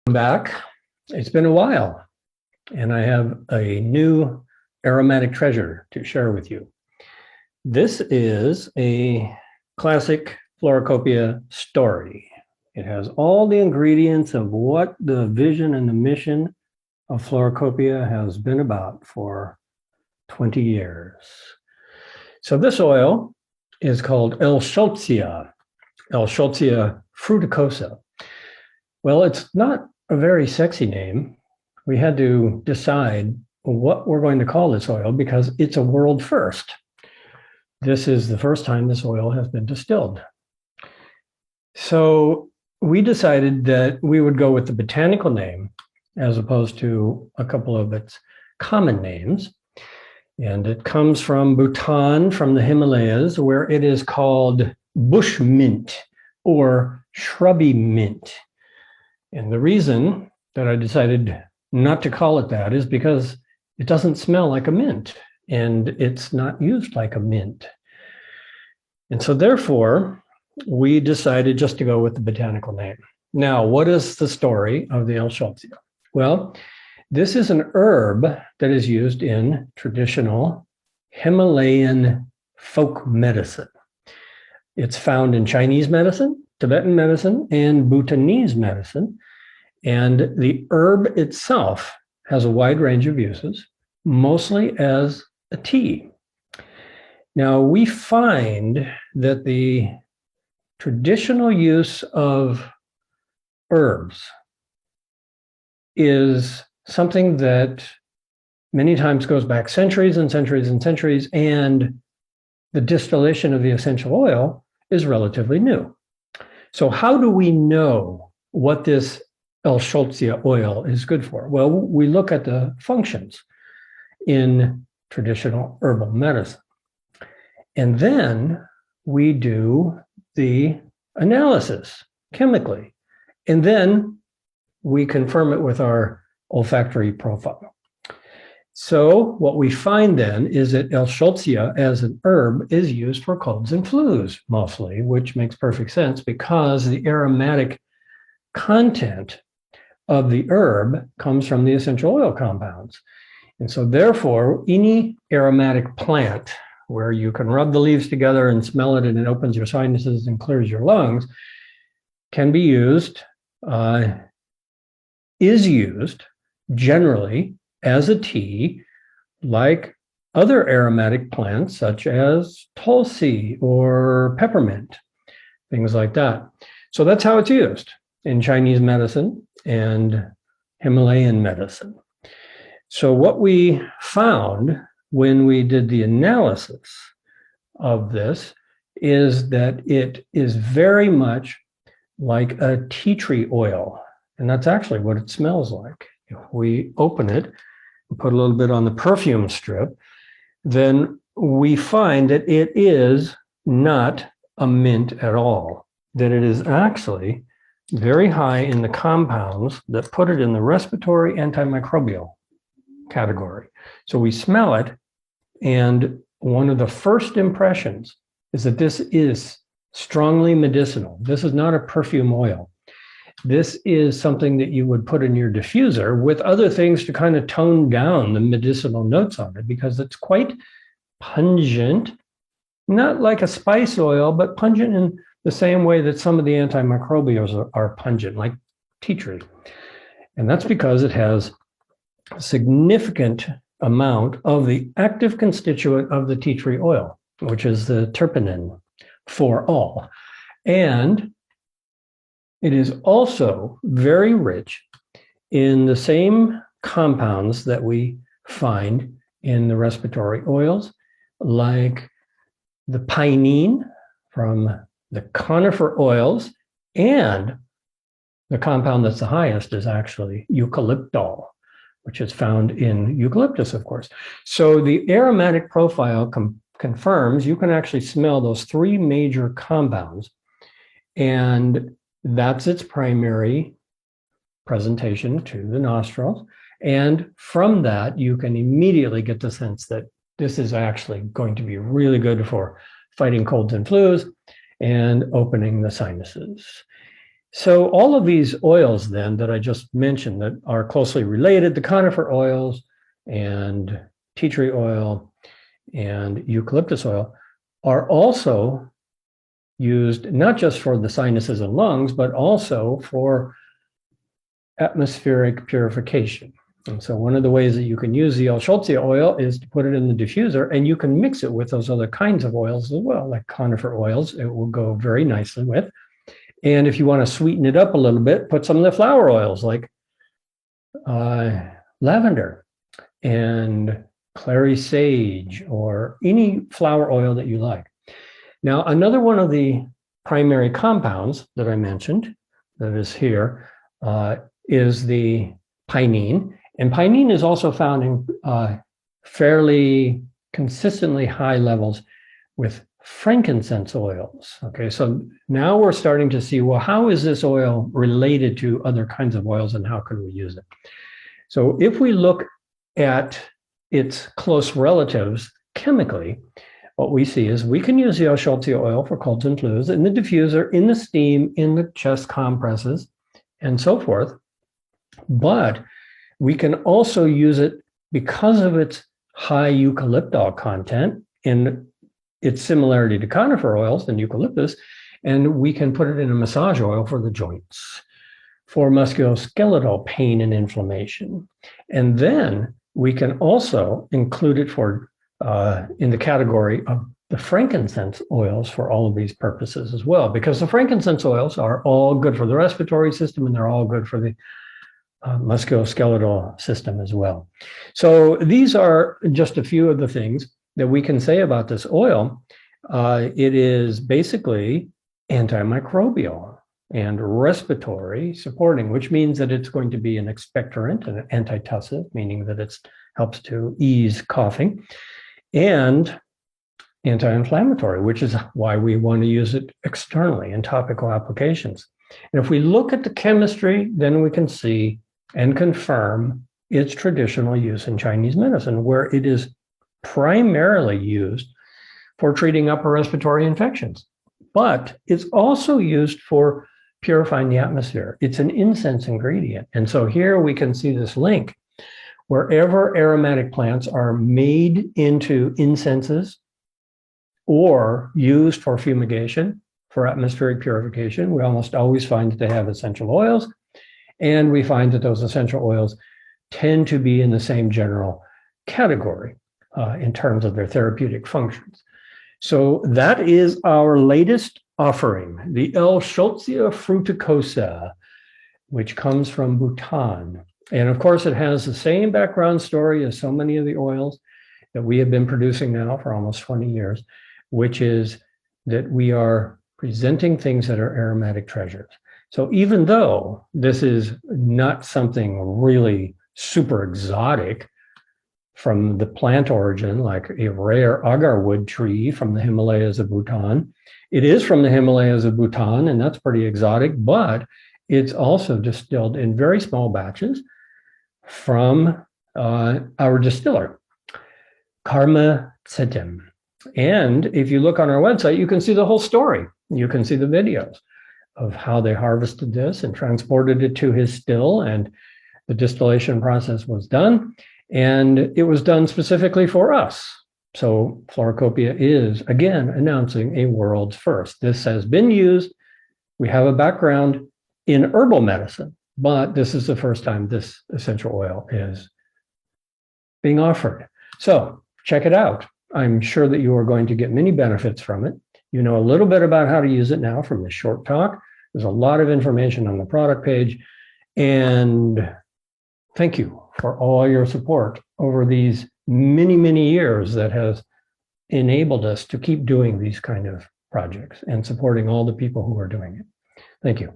Back. It's been a while, and I have a new aromatic treasure to share with you. This is a classic Floracopeia story. It has all the ingredients of what the vision and the mission of Floracopeia has been about for 20 years. So this oil is called Elsholtzia fruticosa. Well, it's not a very sexy name. We had to decide what we're going to call this oil because it's a world first. This is the first time this oil has been distilled. So we decided that we would go with the botanical name as opposed to a couple of its common names. And it comes from Bhutan, from the Himalayas, where it is called bush mint or shrubby mint. And the reason that I decided not to call it that is because it doesn't smell like a mint and it's not used like a mint. And so therefore, we decided just to go with the botanical name. Now, what is the story of the Elsholtzia? Well, this is an herb that is used in traditional Himalayan folk medicine. It's found in Chinese medicine, Tibetan medicine, and Bhutanese medicine. And the herb itself has a wide range of uses, mostly as a tea. Now, we find that the traditional use of herbs is something that many times goes back centuries and centuries and centuries, and the distillation of the essential oil is relatively new. So how do we know what this Elsholtzia oil is good for? Well, we look at the functions in traditional herbal medicine. And then we do the analysis chemically. And then we confirm it with our olfactory profile. So what we find then is that Elsholtzia as an herb is used for colds and flus mostly, which makes perfect sense because the aromatic content of the herb comes from the essential oil compounds. And so therefore, any aromatic plant where you can rub the leaves together and smell it and it opens your sinuses and clears your lungs can be used, is used generally as a tea like other aromatic plants such as tulsi or peppermint, things like that. So that's how it's used in Chinese medicine and Himalayan medicine. So what we found when we did the analysis of this is that it is very much like a tea tree oil. And that's actually what it smells like. If we open it and put a little bit on the perfume strip, then we find that it is not a mint at all, that it is actually very high in the compounds that put it in the respiratory antimicrobial category. So we smell it, and one of the first impressions is that this is strongly medicinal. This is not a perfume oil. This is something that you would put in your diffuser with other things to kind of tone down the medicinal notes on it because it's quite pungent, not like a spice oil, but pungent in the same way that some of the antimicrobials are pungent, like tea tree. And that's because it has a significant amount of the active constituent of the tea tree oil, which is the terpenin for all. And it is also very rich in the same compounds that we find in the respiratory oils, like the pinene from the conifer oils, and the compound that's the highest is actually eucalyptol, which is found in eucalyptus, of course. So the aromatic profile confirms you can actually smell those three major compounds, and that's its primary presentation to the nostrils. And from that, you can immediately get the sense that this is actually going to be really good for fighting colds and flus and opening the sinuses. So all of these oils then that I just mentioned that are closely related, the conifer oils and tea tree oil and eucalyptus oil, are also used not just for the sinuses and lungs, but also for atmospheric purification. And so one of the ways that you can use the Elsholtzia oil is to put it in the diffuser, and you can mix it with those other kinds of oils as well, like conifer oils. It will go very nicely with. And if you want to sweeten it up a little bit, put some of the flower oils like lavender and clary sage or any flower oil that you like. Now, another one of the primary compounds that I mentioned that is here is the pinene. And pinene is also found in fairly consistently high levels with frankincense oils. Okay, so now we're starting to see, well, how is this oil related to other kinds of oils and how can we use it? So if we look at its close relatives chemically, what we see is we can use the Elsholtzia oil for colds and flus in the diffuser, in the steam, in the chest compresses, and so forth. But we can also use it because of its high eucalyptol content in its similarity to conifer oils and eucalyptus, and we can put it in a massage oil for the joints, for musculoskeletal pain and inflammation. And then we can also include it for in the category of the frankincense oils for all of these purposes as well, because the frankincense oils are all good for the respiratory system and they're all good for the musculoskeletal system as well. So these are just a few of the things that we can say about this oil. It is basically antimicrobial and respiratory supporting, which means that it's going to be an expectorant and an antitussive, meaning that it helps to ease coughing, and anti-inflammatory, which is why we want to use it externally in topical applications. And if we look at the chemistry, then we can see and confirm its traditional use in Chinese medicine, where it is primarily used for treating upper respiratory infections, but it's also used for purifying the atmosphere. It's an incense ingredient. And so here we can see this link. Wherever aromatic plants are made into incenses or used for fumigation, for atmospheric purification, we almost always find that they have essential oils. And we find that those essential oils tend to be in the same general category in terms of their therapeutic functions. So that is our latest offering, the Elsholtzia fruticosa, which comes from Bhutan. And of course, it has the same background story as so many of the oils that we have been producing now for almost 20 years, which is that we are presenting things that are aromatic treasures. So even though this is not something really super exotic from the plant origin, like a rare agarwood tree from the Himalayas of Bhutan, it is from the Himalayas of Bhutan, and that's pretty exotic, but it's also distilled in very small batches from our distiller, Karma Tsetem. And if you look on our website, you can see the whole story. You can see the videos of how they harvested this and transported it to his still, and the distillation process was done. And it was done specifically for us. So Floracopeia is, again, announcing a world's first. This has been used. We have a background in herbal medicine, but this is the first time this essential oil is being offered. So check it out. I'm sure that you are going to get many benefits from it. You know a little bit about how to use it now from this short talk. There's a lot of information on the product page. And thank you for all your support over these many, many years that has enabled us to keep doing these kind of projects and supporting all the people who are doing it. Thank you.